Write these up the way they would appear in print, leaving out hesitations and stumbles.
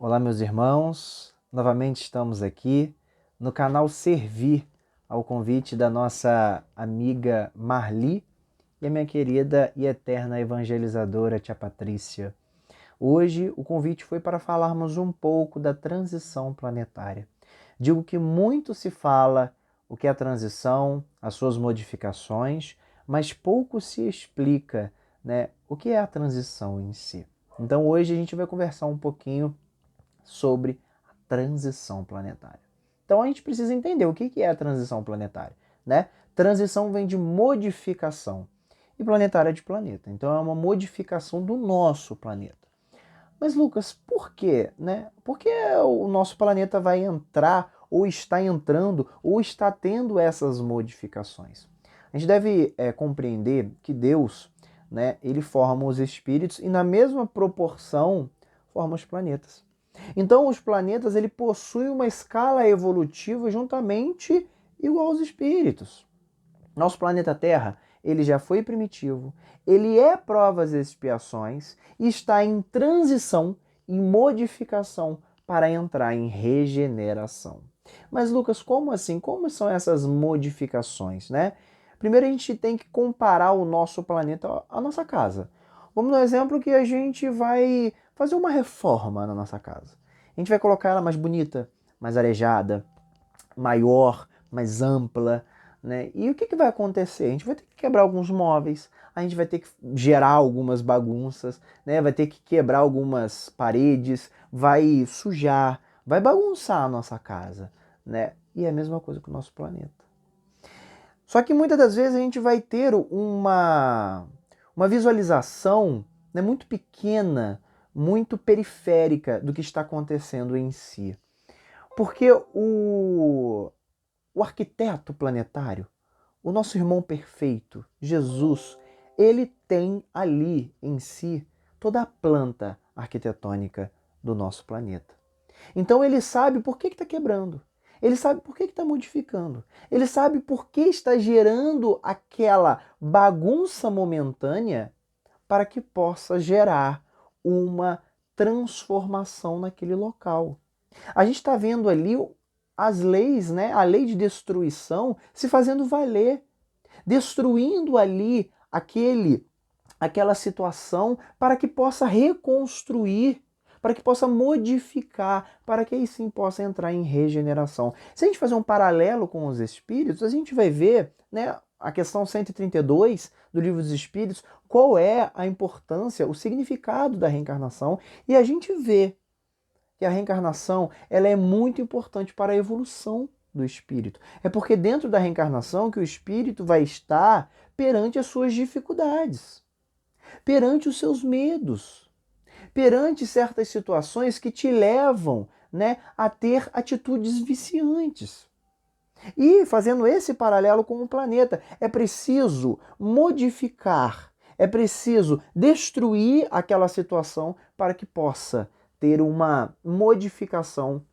Olá, meus irmãos. Novamente estamos aqui no canal Servir, ao convite da nossa amiga Marli e a minha querida e eterna evangelizadora Tia Patrícia. Hoje o convite foi para falarmos um pouco da transição planetária. Digo que muito se fala o que é a transição, as suas modificações, mas pouco se explica, o que é a transição em si. Então hoje a gente vai conversar um pouquinho sobre a transição planetária. Então a gente precisa entender o que é a transição planetária, né? Transição vem de modificação e planetária é de planeta. Então é uma modificação do nosso planeta. Mas Lucas, por quê, né? Por que o nosso planeta vai entrar ou está entrando ou está tendo essas modificações? A gente deve compreender que Deus, né, ele forma os espíritos e na mesma proporção forma os planetas. Então, os planetas ele possuem uma escala evolutiva juntamente igual aos espíritos. Nosso planeta Terra, ele já foi primitivo, ele é provas e expiações e está em transição, em modificação para entrar em regeneração. Mas Lucas, como assim? Como são essas modificações, né? Primeiro a gente tem que comparar o nosso planeta à nossa casa. Vamos no exemplo que a gente vai fazer uma reforma na nossa casa. A gente vai colocar ela mais bonita, mais arejada, maior, mais ampla, né? E o que vai acontecer? A gente vai ter que quebrar alguns móveis, a gente vai ter que gerar algumas bagunças, né? Vai ter que quebrar algumas paredes, vai sujar, vai bagunçar a nossa casa, né? E é a mesma coisa com o nosso planeta. Só que muitas das vezes a gente vai ter uma visualização, né, muito pequena, muito periférica do que está acontecendo em si. Porque o arquiteto planetário, o nosso irmão perfeito, Jesus, ele tem ali em si toda a planta arquitetônica do nosso planeta. Então ele sabe por que está quebrando. Ele sabe por que está modificando. Ele sabe por que está gerando aquela bagunça momentânea para que possa gerar uma transformação naquele local. A gente está vendo ali as leis, né? A lei de destruição se fazendo valer, destruindo ali aquela situação para que possa reconstruir, para que possa modificar, para que aí sim possa entrar em regeneração. Se a gente fazer um paralelo com os espíritos, a gente vai ver, né, a questão 132 do Livro dos Espíritos, qual é a importância, o significado da reencarnação, e a gente vê que a reencarnação ela é muito importante para a evolução do espírito. É porque dentro da reencarnação que o espírito vai estar perante as suas dificuldades, perante os seus medos, perante certas situações que te levam, né, a ter atitudes viciantes. E fazendo esse paralelo com o planeta, é preciso modificar, é preciso destruir aquela situação para que possa ter uma modificação,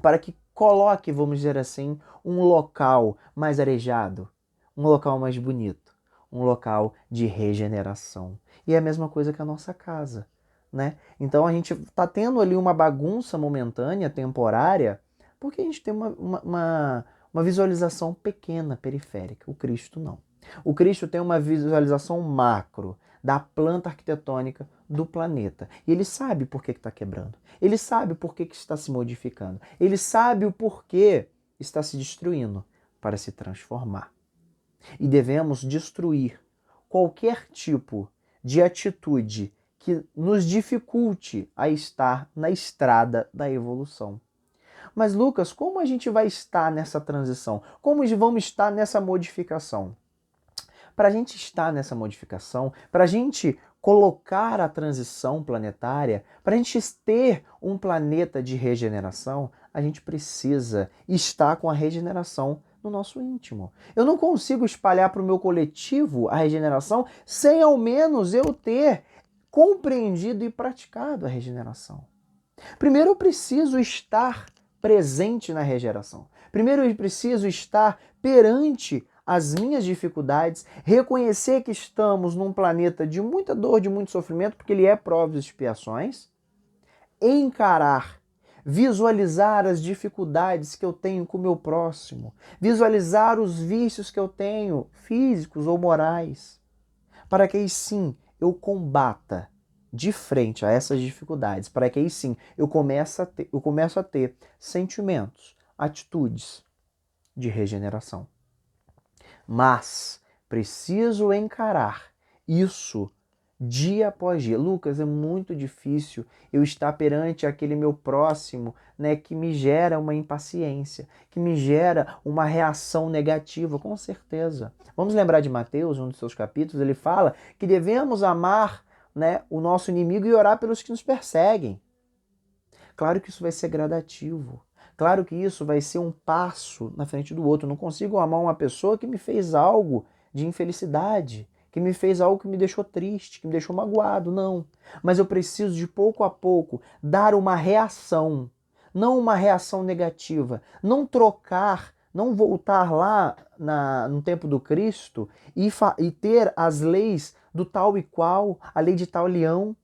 para que coloque, vamos dizer assim, um local mais arejado, um local mais bonito, um local de regeneração. E é a mesma coisa que a nossa casa, né? Então a gente está tendo ali uma bagunça momentânea, temporária, porque a gente tem uma visualização pequena, periférica. O Cristo não. O Cristo tem uma visualização macro da planta arquitetônica do planeta. E ele sabe por que está quebrando. Ele sabe por que está se modificando. Ele sabe o porquê está se destruindo para se transformar. E devemos destruir qualquer tipo de atitude que nos dificulte a estar na estrada da evolução. Mas Lucas, como a gente vai estar nessa transição? Como vamos estar nessa modificação? Para a gente estar nessa modificação, para a gente colocar a transição planetária, para a gente ter um planeta de regeneração, a gente precisa estar com a regeneração no nosso íntimo. Eu não consigo espalhar para o meu coletivo a regeneração sem ao menos eu ter compreendido e praticado a regeneração. Primeiro eu preciso estar presente na regeneração. Primeiro eu preciso estar perante as minhas dificuldades, reconhecer que estamos num planeta de muita dor, de muito sofrimento, porque ele é prova e expiações, encarar visualizar as dificuldades que eu tenho com o meu próximo, visualizar os vícios que eu tenho, físicos ou morais, para que aí sim eu combata de frente a essas dificuldades, para que aí sim eu começo a ter sentimentos, atitudes de regeneração. Mas preciso encarar isso dia após dia. Lucas, é muito difícil eu estar perante aquele meu próximo, né, que me gera uma impaciência, que me gera uma reação negativa, com certeza. Vamos lembrar de Mateus, um dos seus capítulos, ele fala que devemos amar, né, o nosso inimigo e orar pelos que nos perseguem. Claro que isso vai ser gradativo. Claro que isso vai ser um passo na frente do outro. Eu não consigo amar uma pessoa que me fez algo de infelicidade, que me fez algo que me deixou triste, que me deixou magoado, não. Mas eu preciso de pouco a pouco dar uma reação, não uma reação negativa, não trocar, não voltar lá no tempo do Cristo e ter as leis do tal e qual, a lei de tal leão.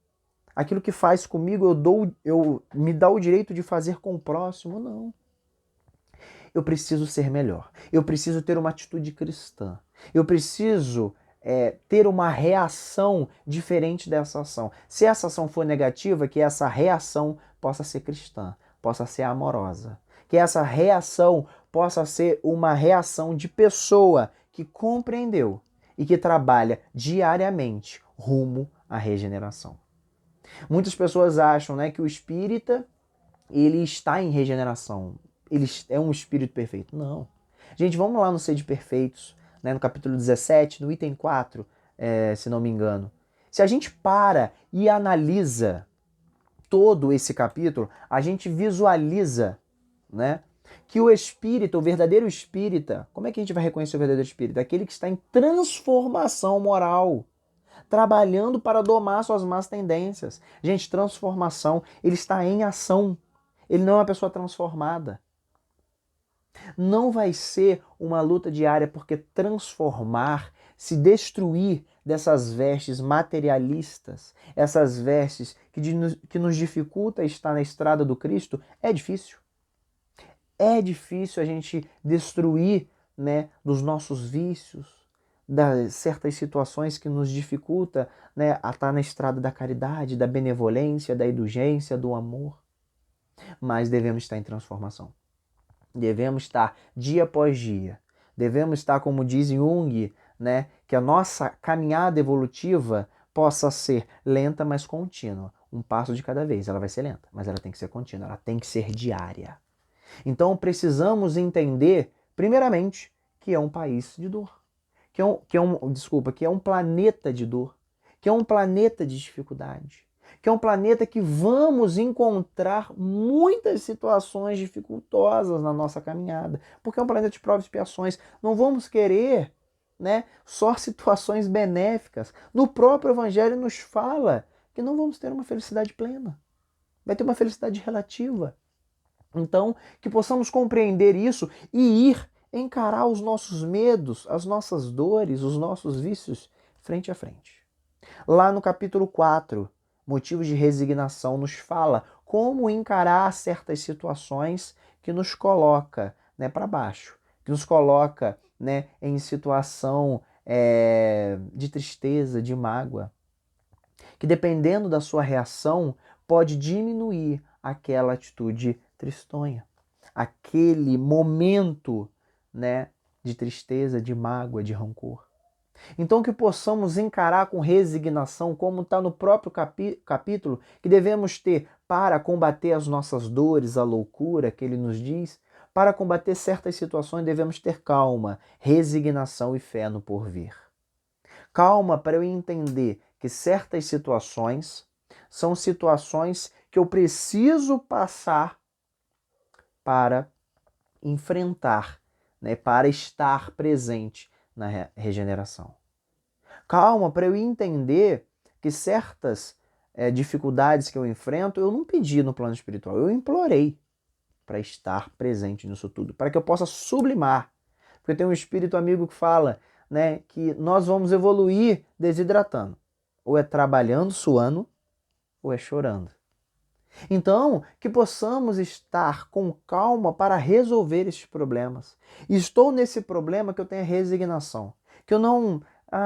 Aquilo que faz comigo, eu me dá o direito de fazer com o próximo? Não. Eu preciso ser melhor. Eu preciso ter uma atitude cristã. Eu preciso ter uma reação diferente dessa ação. Se essa ação for negativa, que essa reação possa ser cristã, possa ser amorosa. Que essa reação possa ser uma reação de pessoa que compreendeu e que trabalha diariamente rumo à regeneração. Muitas pessoas acham, né, que o espírita ele está em regeneração, ele é um espírito perfeito. Não. Gente, vamos lá no Sede Perfeitos, né, no capítulo 17, no item 4, se não me engano. Se a gente para e analisa todo esse capítulo, a gente visualiza, né, que o espírita, o verdadeiro espírita, como é que a gente vai reconhecer o verdadeiro espírita? Aquele que está em transformação moral, trabalhando para domar suas más tendências. Gente, transformação, ele está em ação. Ele não é uma pessoa transformada. Não vai ser uma luta diária, porque transformar, se destruir dessas vestes materialistas, essas vestes que nos dificulta estar na estrada do Cristo, é difícil. É difícil a gente destruir, né, dos nossos vícios, das certas situações que nos dificulta, né, a estar na estrada da caridade, da benevolência, da indulgência, do amor. Mas devemos estar em transformação. Devemos estar dia após dia. Devemos estar, como diz Jung, né, que a nossa caminhada evolutiva possa ser lenta, mas contínua. Um passo de cada vez. Ela vai ser lenta, mas ela tem que ser contínua, ela tem que ser diária. Então precisamos entender, primeiramente, que é um país de dor. Que é um planeta de dor, que é um planeta de dificuldade, que é um planeta que vamos encontrar muitas situações dificultosas na nossa caminhada, porque é um planeta de provas e expiações. Não vamos querer, né, só situações benéficas. No próprio Evangelho nos fala que não vamos ter uma felicidade plena, vai ter uma felicidade relativa. Então, que possamos compreender isso e ir encarar os nossos medos, as nossas dores, os nossos vícios frente a frente. Lá no capítulo 4, Motivos de Resignação, nos fala como encarar certas situações que nos coloca, né, para baixo, que nos coloca, né, em situação de tristeza, de mágoa, que dependendo da sua reação pode diminuir aquela atitude tristonha, aquele momento, né, de tristeza, de mágoa, de rancor. Então que possamos encarar com resignação, como está no próprio capítulo, que devemos ter para combater as nossas dores, a loucura que ele nos diz. Para combater certas situações devemos ter calma, resignação e fé no porvir. Calma para eu entender que certas situações são situações que eu preciso passar para enfrentar, né, para estar presente na regeneração. Calma para eu entender que certas dificuldades que eu enfrento, eu não pedi no plano espiritual, eu implorei para estar presente nisso tudo, para que eu possa sublimar. Porque tem um espírito amigo que fala, né, que nós vamos evoluir desidratando. Ou é trabalhando, suando, ou é chorando. Então, que possamos estar com calma para resolver esses problemas. Estou nesse problema que eu tenha resignação, que eu não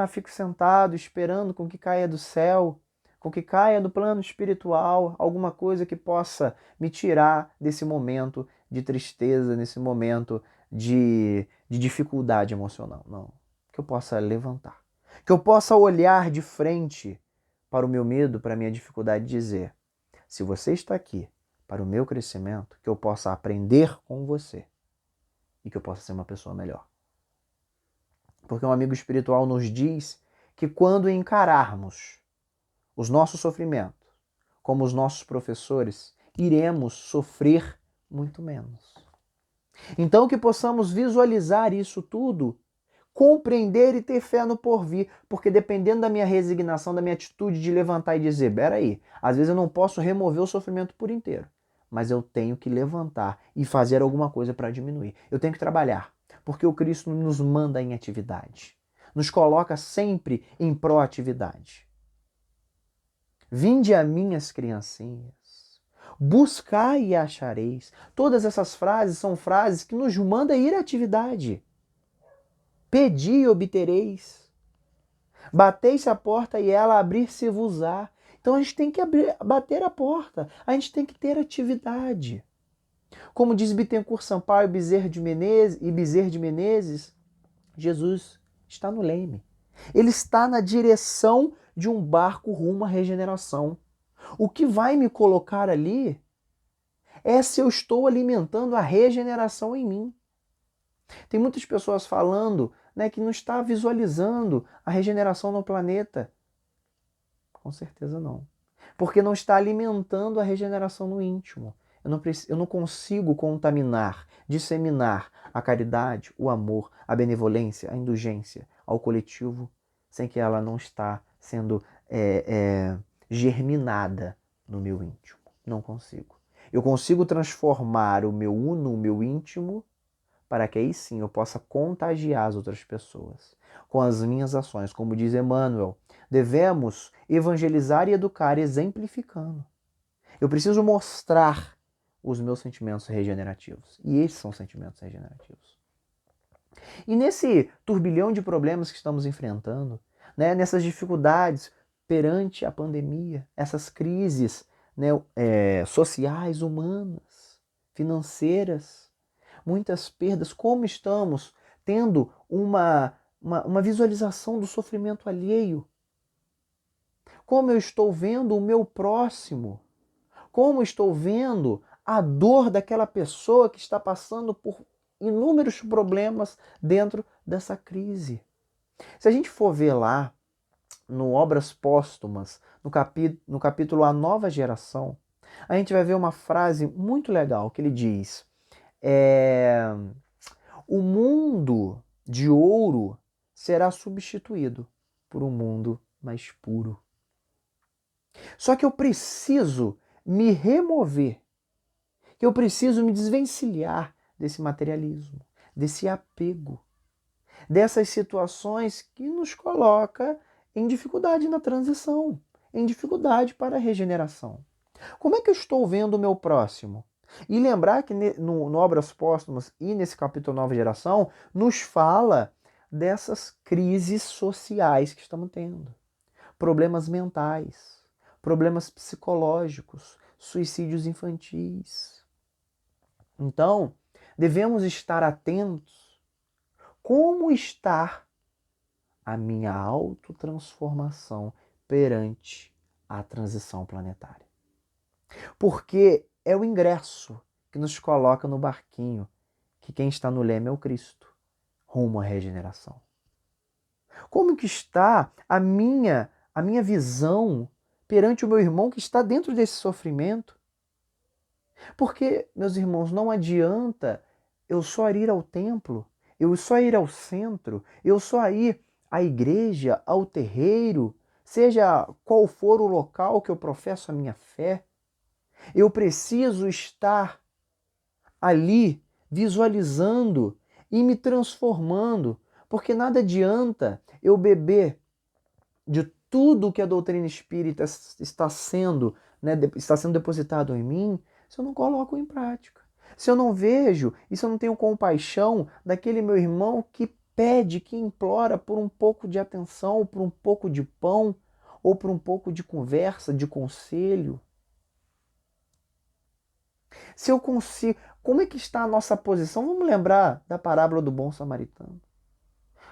fico sentado esperando com que caia do céu, com que caia do plano espiritual, alguma coisa que possa me tirar desse momento de tristeza, nesse momento de dificuldade emocional. Não. Que eu possa levantar. Que eu possa olhar de frente para o meu medo, para a minha dificuldade e dizer: se você está aqui para o meu crescimento, que eu possa aprender com você e que eu possa ser uma pessoa melhor. Porque um amigo espiritual nos diz que quando encararmos os nossos sofrimentos como os nossos professores, iremos sofrer muito menos. Então que possamos visualizar isso tudo, compreender e ter fé no porvir, porque dependendo da minha resignação, da minha atitude de levantar e dizer, peraí, às vezes eu não posso remover o sofrimento por inteiro, mas eu tenho que levantar e fazer alguma coisa para diminuir. Eu tenho que trabalhar, porque o Cristo nos manda em atividade, nos coloca sempre em proatividade. Vinde a minhas criancinhas, buscai e achareis. Todas essas frases são frases que nos mandam ir à atividade. Pedi e obtereis. Bateis a porta e ela abrir-se-vos-á. Então a gente tem que bater a porta, a gente tem que ter atividade. Como diz Bittencourt Sampaio e Bezerra de Menezes, Jesus está no leme. Ele está na direção de um barco rumo à regeneração. O que vai me colocar ali é se eu estou alimentando a regeneração em mim. Tem muitas pessoas falando, né, que não está visualizando a regeneração no planeta. Com certeza não. Porque não está alimentando a regeneração no íntimo. Eu não consigo contaminar, disseminar a caridade, o amor, a benevolência, a indulgência ao coletivo sem que ela não está sendo germinada no meu íntimo. Não consigo. Eu consigo transformar o meu uno, o meu íntimo, para que aí sim eu possa contagiar as outras pessoas com as minhas ações. Como diz Emmanuel, devemos evangelizar e educar exemplificando. Eu preciso mostrar os meus sentimentos regenerativos. E esses são sentimentos regenerativos. E nesse turbilhão de problemas que estamos enfrentando, né, nessas dificuldades perante a pandemia, essas crises, né, sociais, humanas, financeiras, muitas perdas, como estamos tendo uma visualização do sofrimento alheio, como eu estou vendo o meu próximo, como estou vendo a dor daquela pessoa que está passando por inúmeros problemas dentro dessa crise. Se a gente for ver lá no Obras Póstumas, no capítulo A Nova Geração, a gente vai ver uma frase muito legal que ele diz: o mundo de ouro será substituído por um mundo mais puro. Só que eu preciso me remover, que eu preciso me desvencilhar desse materialismo, desse apego, dessas situações que nos coloca em dificuldade na transição, em dificuldade para a regeneração. Como é que eu estou vendo o meu próximo? E lembrar que no Obras Póstumas e nesse capítulo Nova Geração, nos fala dessas crises sociais que estamos tendo. Problemas mentais, problemas psicológicos, suicídios infantis. Então, devemos estar atentos como está a minha autotransformação perante a transição planetária. Porque é o ingresso que nos coloca no barquinho, que quem está no leme é o Cristo, rumo à regeneração. Como que está a minha visão perante o meu irmão que está dentro desse sofrimento? Porque, meus irmãos, não adianta eu só ir ao templo, eu só ir ao centro, eu só ir à igreja, ao terreiro, seja qual for o local que eu professo a minha fé. Eu preciso estar ali visualizando e me transformando, porque nada adianta eu beber de tudo que a doutrina espírita está sendo né, está sendo depositado em mim se eu não coloco em prática? Se eu não vejo e se eu não tenho compaixão daquele meu irmão que pede, que implora por um pouco de atenção, por um pouco de pão, ou por um pouco de conversa, de conselho? Se eu consigo, como é que está a nossa posição? Vamos lembrar da parábola do bom samaritano.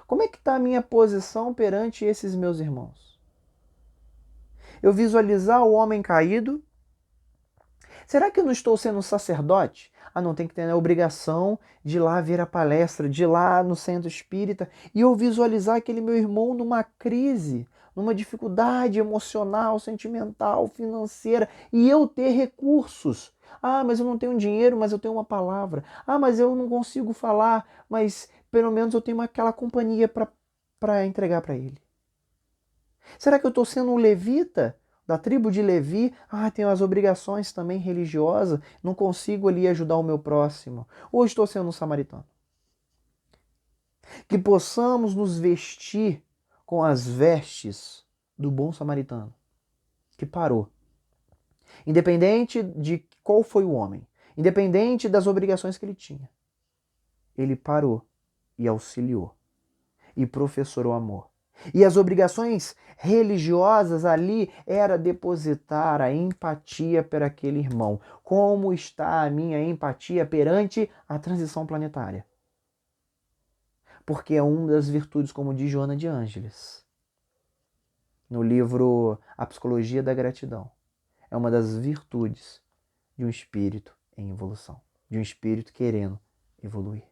Como é que está a minha posição perante esses meus irmãos? Eu visualizar o homem caído. Será que eu não estou sendo um sacerdote? Ah, não, tem que ter a obrigação de ir lá ver a palestra, de ir lá no centro espírita e eu visualizar aquele meu irmão numa crise, numa dificuldade emocional, sentimental, financeira, e eu ter recursos. Ah, mas eu não tenho dinheiro, mas eu tenho uma palavra. Ah, mas eu não consigo falar, mas pelo menos eu tenho aquela companhia para entregar para ele. Será que eu estou sendo um levita da tribo de Levi? Ah, tenho as obrigações também religiosas, não consigo ali ajudar o meu próximo. Ou estou sendo um samaritano? Que possamos nos vestir com as vestes do bom samaritano, que parou. Independente de qual foi o homem, independente das obrigações que ele tinha, ele parou e auxiliou e professou o amor. E as obrigações religiosas ali era depositar a empatia para aquele irmão. Como está a minha empatia perante a transição planetária? Porque é uma das virtudes, como diz Joana de Ângeles, no livro A Psicologia da Gratidão. É uma das virtudes de um espírito em evolução, de um espírito querendo evoluir.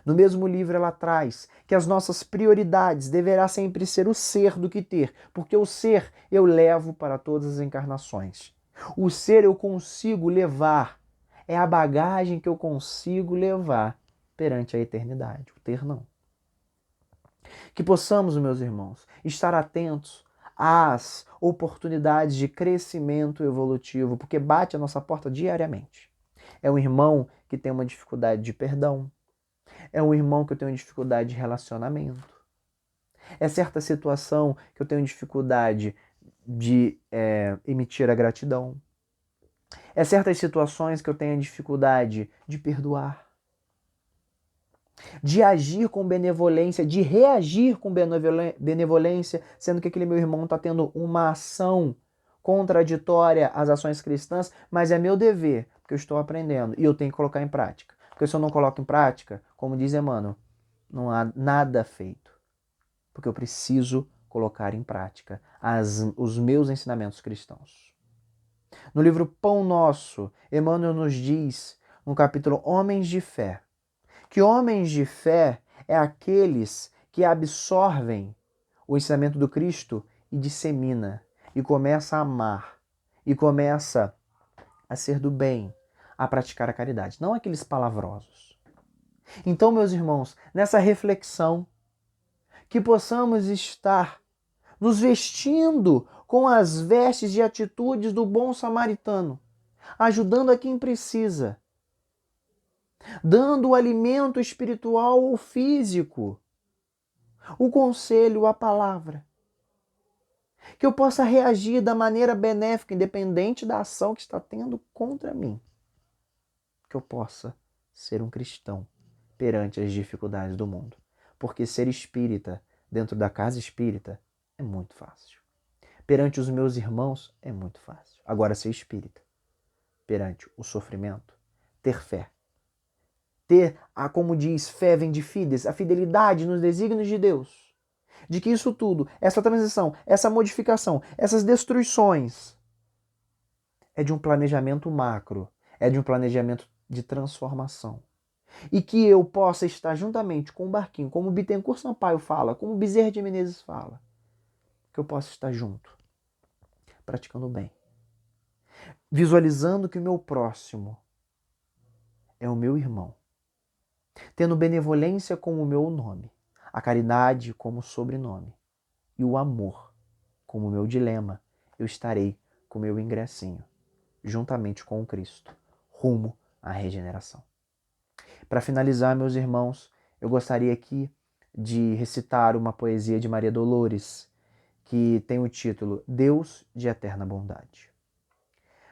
No mesmo livro ela traz que as nossas prioridades deverá sempre ser o ser do que ter, porque o ser eu levo para todas as encarnações. O ser eu consigo levar, é a bagagem que eu consigo levar perante a eternidade. O ter não. Que possamos, meus irmãos, estar atentos às oportunidades de crescimento evolutivo, porque bate a nossa porta diariamente. É um irmão que tem uma dificuldade de perdão, é um irmão que eu tenho dificuldade de relacionamento. É certa situação que eu tenho dificuldade de emitir a gratidão. É certas situações que eu tenho dificuldade de perdoar. De agir com benevolência, de reagir com benevolência, sendo que aquele meu irmão está tendo uma ação contraditória às ações cristãs, mas é meu dever, porque eu estou aprendendo e eu tenho que colocar em prática. Porque se eu não coloco em prática, como diz Emmanuel, não há nada feito. Porque eu preciso colocar em prática os meus ensinamentos cristãos. No livro Pão Nosso, Emmanuel nos diz, no capítulo Homens de Fé, que homens de fé é aqueles que absorvem o ensinamento do Cristo e dissemina, e começa a amar, e começa a ser do bem, a praticar a caridade, não aqueles palavrosos. Então, meus irmãos, nessa reflexão, que possamos estar nos vestindo com as vestes e atitudes do bom samaritano, ajudando a quem precisa, dando o alimento espiritual ou físico, o conselho, a palavra. Que eu possa reagir da maneira benéfica, independente da ação que está tendo contra mim. Que eu possa ser um cristão perante as dificuldades do mundo. Porque ser espírita dentro da casa espírita é muito fácil. Perante os meus irmãos é muito fácil. Agora, ser espírita perante o sofrimento, ter fé. Ter, como diz, fé vem de fides, a fidelidade nos desígnios de Deus. De que isso tudo, essa transição, essa modificação, essas destruições, é de um planejamento macro, é de um planejamento de transformação. E que eu possa estar juntamente com o barquinho, como o Bittencourt Sampaio fala, como o Bezerra de Menezes fala, que eu possa estar junto, praticando o bem. Visualizando que o meu próximo é o meu irmão. Tendo benevolência como o meu nome, a caridade como sobrenome e o amor como o meu dilema, eu estarei com o meu ingressinho, juntamente com o Cristo, rumo à regeneração. Para finalizar, meus irmãos, eu gostaria aqui de recitar uma poesia de Maria Dolores, que tem o título Deus de Eterna Bondade.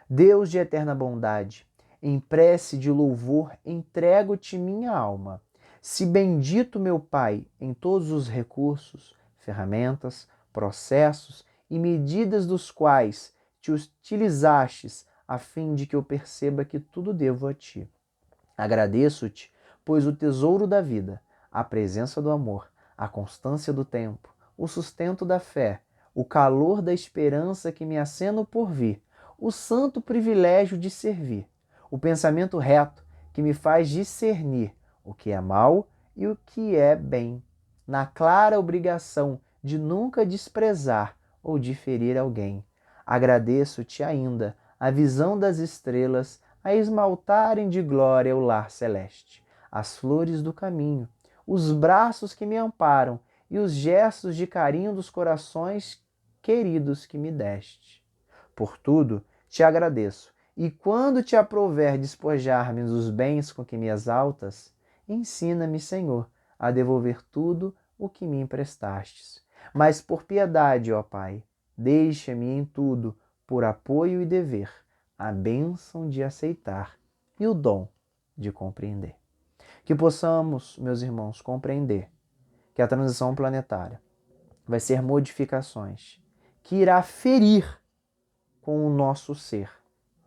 Deus de eterna bondade, em prece de louvor entrego-te minha alma. Se bendito meu Pai em todos os recursos, ferramentas, processos e medidas dos quais te utilizastes a fim de que eu perceba que tudo devo a ti. Agradeço-te, pois o tesouro da vida, a presença do amor, a constância do tempo, o sustento da fé, o calor da esperança que me acena por vir, o santo privilégio de servir, o pensamento reto que me faz discernir o que é mal e o que é bem, na clara obrigação de nunca desprezar ou de ferir alguém. Agradeço-te ainda a visão das estrelas a esmaltarem de glória o lar celeste, as flores do caminho, os braços que me amparam e os gestos de carinho dos corações queridos que me deste. Por tudo te agradeço, e quando te aprouver despojar-me dos bens com que me exaltas, ensina-me, Senhor, a devolver tudo o que me emprestastes. Mas por piedade, ó Pai, deixa-me em tudo, por apoio e dever, a bênção de aceitar e o dom de compreender. Que possamos, meus irmãos, compreender que a transição planetária vai ser modificações que irá ferir com o nosso ser,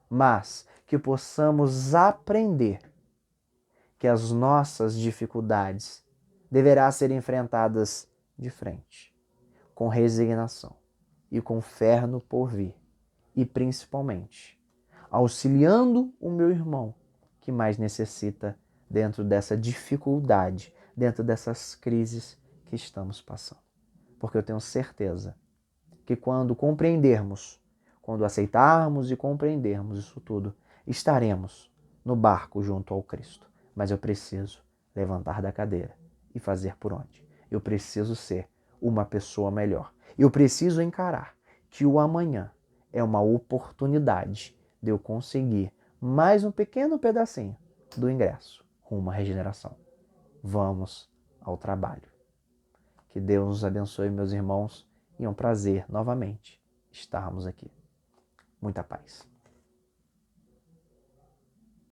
mas que possamos aprender que as nossas dificuldades deverão ser enfrentadas de frente, com resignação e com fé no porvir, e principalmente auxiliando o meu irmão que mais necessita dentro dessa dificuldade, dentro dessas crises que estamos passando. Porque eu tenho certeza que quando compreendermos, quando aceitarmos e compreendermos isso tudo, estaremos no barco junto ao Cristo. Mas eu preciso levantar da cadeira e fazer por onde? Eu preciso ser uma pessoa melhor. Eu preciso encarar que o amanhã é uma oportunidade de eu conseguir mais um pequeno pedacinho do ingresso rumo à regeneração. Vamos ao trabalho. Que Deus nos abençoe, meus irmãos, e é um prazer novamente estarmos aqui. Muita paz.